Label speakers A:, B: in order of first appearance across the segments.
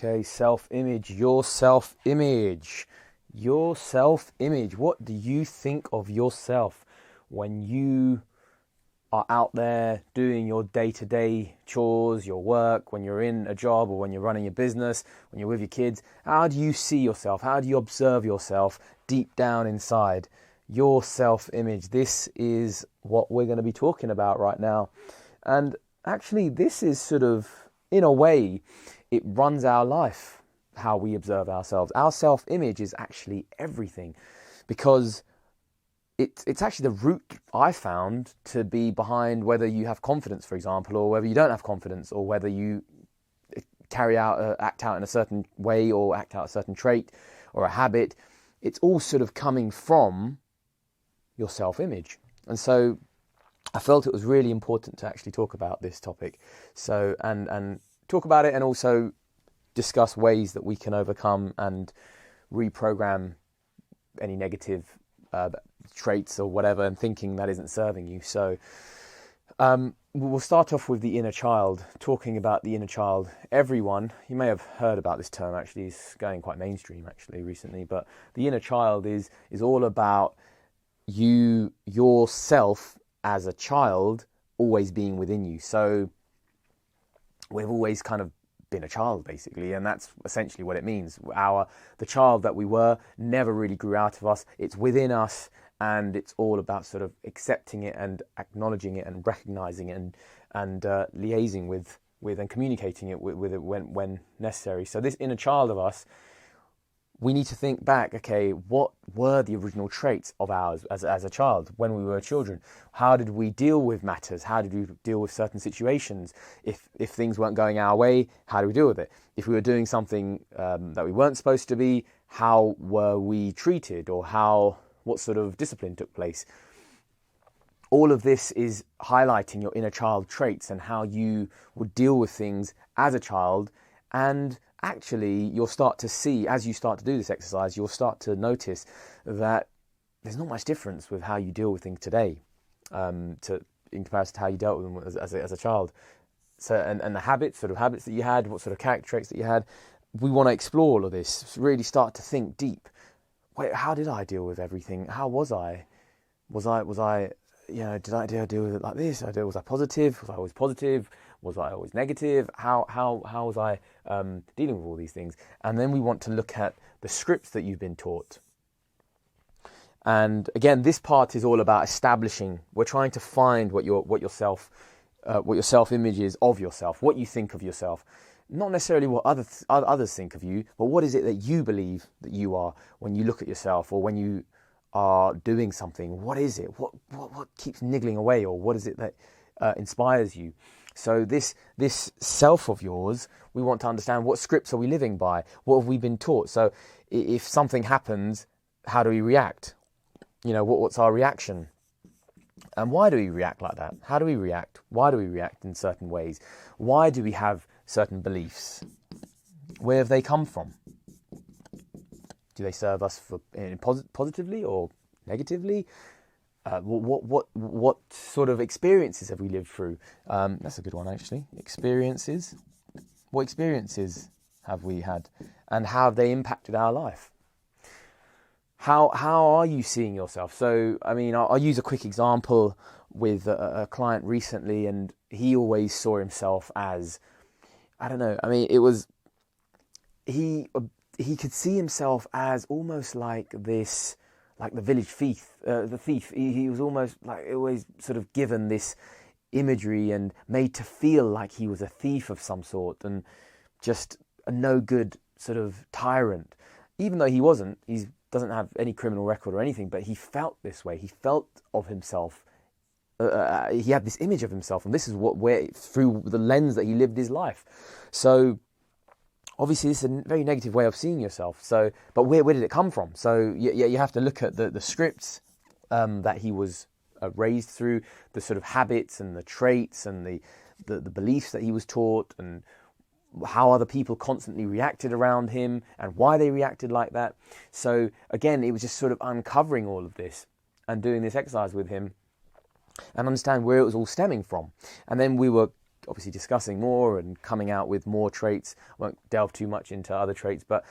A: Okay, self-image, your self-image. Your self-image. What do you think of yourself when you are out there doing your day-to-day chores, your work, when you're in a job or when you're running your business, when you're with your kids? How do you see yourself? How do you observe yourself deep down inside? Your self-image. This is what we're going to be talking about right now. And actually, this is sort of, in a way, it runs our life, how we observe ourselves. Our self-image is actually everything, because it's actually the root I found to be behind whether you have confidence, for example, or whether you don't have confidence, or whether you act out in a certain way or act out a certain trait or a habit. It's all sort of coming from your self-image. And so I felt it was really important to actually talk about this topic. So, and talk about it, and also discuss ways that we can overcome and reprogram any negative traits or whatever and thinking that isn't serving you. So we'll start off with the inner child, talking about the inner child. Everyone, you may have heard about this term, actually, it's going quite mainstream actually recently, but the inner child is all about yourself as a child always being within you. So we've always kind of been a child, basically, and that's essentially what it means. The child that we were never really grew out of us. It's within us, and it's all about sort of accepting it and acknowledging it and recognizing it and liaising with and communicating it with it when necessary. So this inner child of us, we need to think back, okay, what were the original traits of ours as a child when we were children? How did we deal with matters? How did we deal with certain situations? If things weren't going our way, how do we deal with it? If we were doing something that we weren't supposed to be, how were we treated, or what sort of discipline took place? All of this is highlighting your inner child traits and how you would deal with things as a child. And actually, you'll start to see, as you start to do this exercise, you'll start to notice that there's not much difference with how you deal with things today in comparison to how you dealt with them as a child. So, and the habits that you had, what sort of character traits that you had, we want to explore all of this, really start to think deep. Wait, how did I deal with everything? How was I? Was I, did I deal with it like this? Was I positive? Was I always positive? Was I always negative? How was I dealing with all these things? And then we want to look at the scripts that you've been taught. And again, this part is all about establishing. We're trying to find what your self-image is of yourself, what you think of yourself. Not necessarily what others think of you, but what is it that you believe that you are when you look at yourself, or when you are doing something. What is it? What keeps niggling away, or what is it that inspires you? So this self of yours, we want to understand, what scripts are we living by? What have we been taught? So if something happens, how do we react? What's our reaction? And why do we react like that? How do we react? Why do we react in certain ways? Why do we have certain beliefs? Where have they come from? Do they serve us positively or negatively? What sort of experiences have we lived through? That's a good one, actually. Experiences. What experiences have we had, and how have they impacted our life? How are you seeing yourself? So, I mean, I'll use a quick example with a client recently, and he always saw himself as, I don't know. I mean, it was he could see himself as almost like this. Like the village thief, he was almost like always sort of given this imagery and made to feel like he was a thief of some sort, and just a no good sort of tyrant, even though he wasn't. He doesn't have any criminal record or anything, but he felt this way. He felt of himself. He had this image of himself, and this is through the lens that he lived his life. So obviously, this is a very negative way of seeing yourself. So, but where did it come from? So, you have to look at the scripts that he was raised through, the sort of habits and the traits and the beliefs that he was taught, and how other people constantly reacted around him and why they reacted like that. So, again, it was just sort of uncovering all of this and doing this exercise with him and understand where it was all stemming from. And then we were obviously discussing more and coming out with more traits. I won't delve too much into other traits, but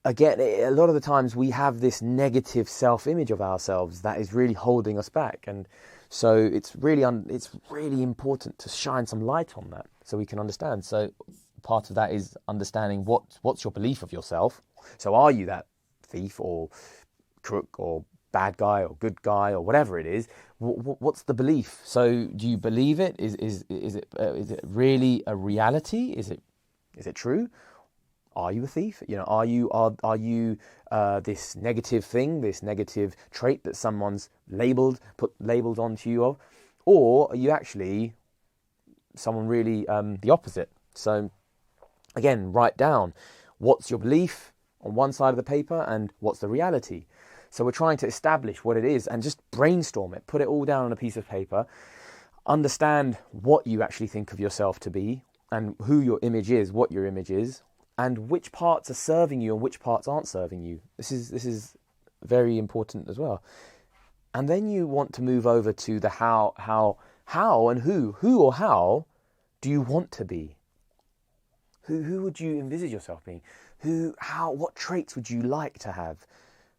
A: again, a lot of the times we have this negative self-image of ourselves that is really holding us back. And so it's really important to shine some light on that so we can understand. So part of that is understanding what's your belief of yourself. So are you that thief or crook or bad guy or good guy or whatever it is? What's the belief? So do you believe it? Is it really a reality? Is it true? Are you a thief? Are you this negative thing, this negative trait that someone's put labels onto you of, or are you actually someone really the opposite? So again, write down what's your belief on one side of the paper and what's the reality. So we're trying to establish what it is and just brainstorm it, put it all down on a piece of paper, understand what you actually think of yourself to be and who your image is, what your image is, and which parts are serving you and which parts aren't serving you. This is very important as well. And then you want to move over to the how and who or how do you want to be? Who would you envisage yourself being? What traits would you like to have?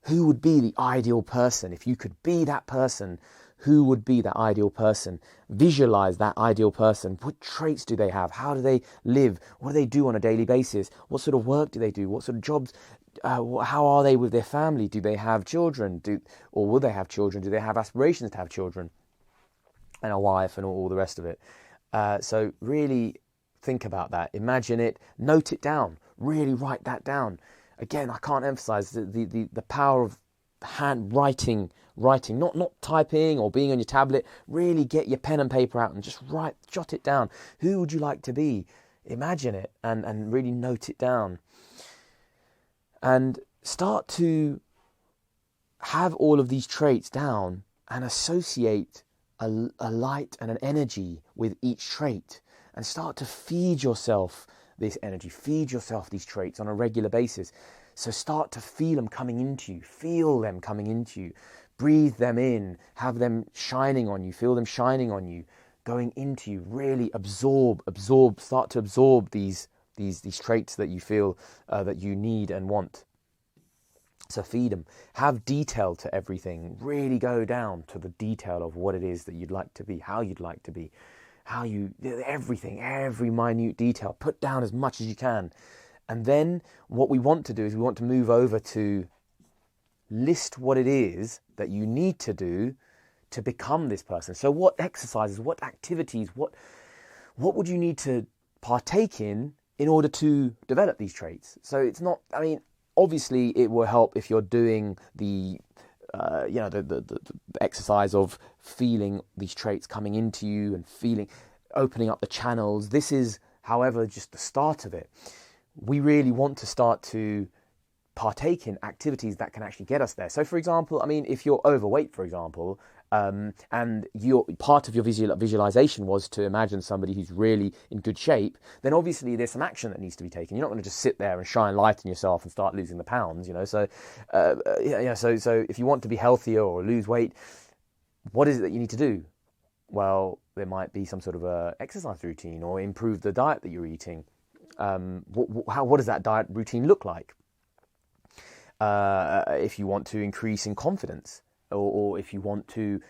A: Who would be the ideal person? If you could be that person, who would be that ideal person? Visualize that ideal person. What traits do they have? How do they live? What do they do on a daily basis? What sort of work do they do? What sort of jobs? How are they with their family? Do they have children? Or will they have children? Do they have aspirations to have children? And a wife and all the rest of it. So really think about that. Imagine it. Note it down. Really write that down. Again, I can't emphasize the power of writing, not typing or being on your tablet. Really get your pen and paper out and just jot it down. Who would you like to be? Imagine it and really note it down. And start to have all of these traits down and associate a light and an energy with each trait. And start to feed yourself this energy, feed yourself these traits on a regular basis. So start to feel them coming into you, breathe them in, have them shining on you, feel them shining on you, going into you, really absorb, start to absorb these traits that you feel that you need and want. So feed them, have detail to everything, really go down to the detail of what it is that you'd like to be, how you'd like to be. Everything, every minute detail, put down as much as you can. And then what we want to do is we want to move over to list what it is that you need to do to become this person. So what exercises, what activities, what would you need to partake in order to develop these traits? So it's not, obviously it will help if you're doing the exercise of feeling these traits coming into you and opening up the channels. This is, however, just the start of it. We really want to start to partake in activities that can actually get us there. So, for example, if you're overweight, for example, and part of your visualization was to imagine somebody who's really in good shape, then obviously there's some action that needs to be taken. You're not going to just sit there and shine light on yourself and start losing the pounds, So, so if you want to be healthier or lose weight, what is it that you need to do? Well, there might be some sort of a exercise routine or improve the diet that you're eating. What does that diet routine look like? If you want to increase in confidence, or if you want to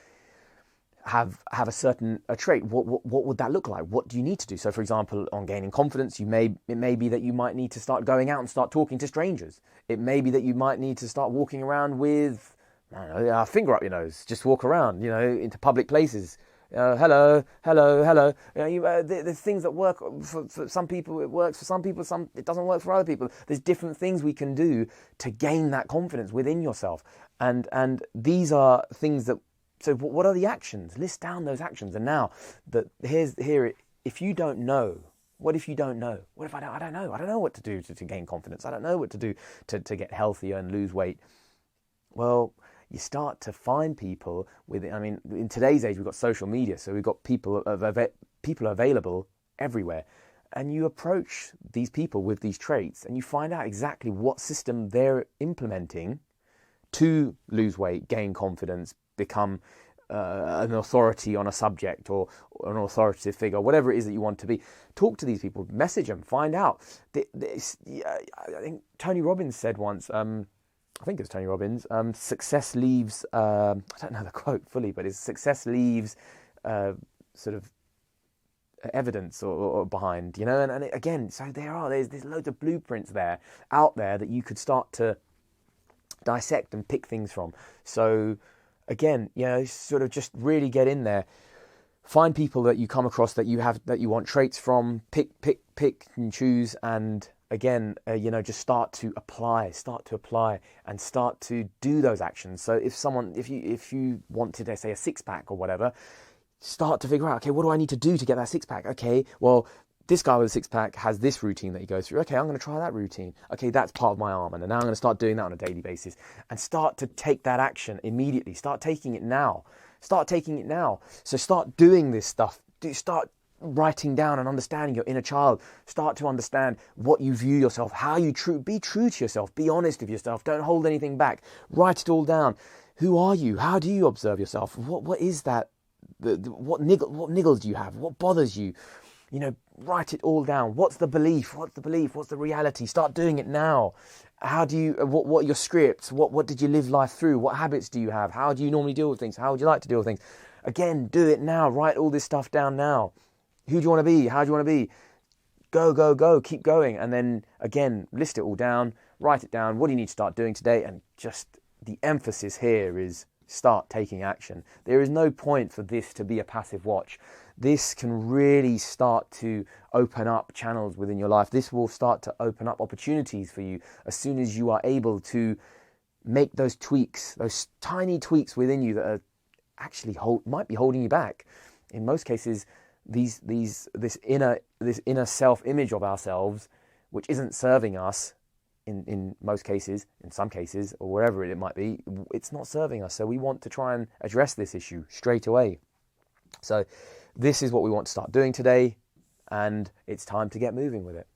A: have a trait, what would that look like? What do you need to do? So, for example, on gaining confidence, it may be that you might need to start going out and start talking to strangers. It may be that you might need to start walking around with, a finger up your nose. Just walk around, into public places. Hello. There's things that work for some people. It works for some people. It doesn't work for other people. There's different things we can do to gain that confidence within yourself. And these are things that. So what are the actions? List down those actions. And now if you don't know, what if you don't know? What if I don't know? I don't know what to do to gain confidence. I don't know what to do to get healthier and lose weight. Well, you start to find people in today's age, we've got social media, so we've got people available everywhere. And you approach these people with these traits and you find out exactly what system they're implementing to lose weight, gain confidence, become an authority on a subject or an authoritative figure, whatever it is that you want to be. Talk to these people, message them, find out. I think Tony Robbins said once, I think it was Tony Robbins, success leaves, I don't know the quote fully, but it's success leaves sort of evidence or behind, and again, so there's loads of blueprints out there that you could start to dissect and pick things from. So again, sort of just really get in there, find people that you come across that you want traits from, pick and choose, and again, just start to apply and start to do those actions. So if you wanted, say, a six-pack or whatever, start to figure out, okay, what do I need to do to get that six-pack? Okay, well, this guy with a six-pack has this routine that he goes through. Okay, I'm going to try that routine. Okay, that's part of my armor. And now I'm going to start doing that on a daily basis and start to take that action immediately. Start taking it now. So start doing this stuff. Start writing down and understanding your inner child. Start to understand what you view yourself, how you be true to yourself. Be honest with yourself. Don't hold anything back. Write it all down. Who are you? How do you observe yourself? What is that? What niggles do you have? What bothers you? Write it all down. What's the belief? What's the reality? Start doing it now. How do you, what are your scripts? What did you live life through? What habits do you have? How do you normally deal with things? How would you like to deal with things? Again, do it now. Write all this stuff down now. Who do you want to be? How do you want to be? Go. Keep going. And then again, list it all down. Write it down. What do you need to start doing today? And just the emphasis here is start taking action. There is no point for this to be a passive watch. This can really start to open up channels within your life. This will start to open up opportunities for you as soon as you are able to make those tweaks, those tiny tweaks within you that are actually might be holding you back. In most cases, this inner self-image of ourselves, which isn't serving us, in most cases, in some cases, or wherever it might be, it's not serving us. So we want to try and address this issue straight away. So this is what we want to start doing today, and it's time to get moving with it.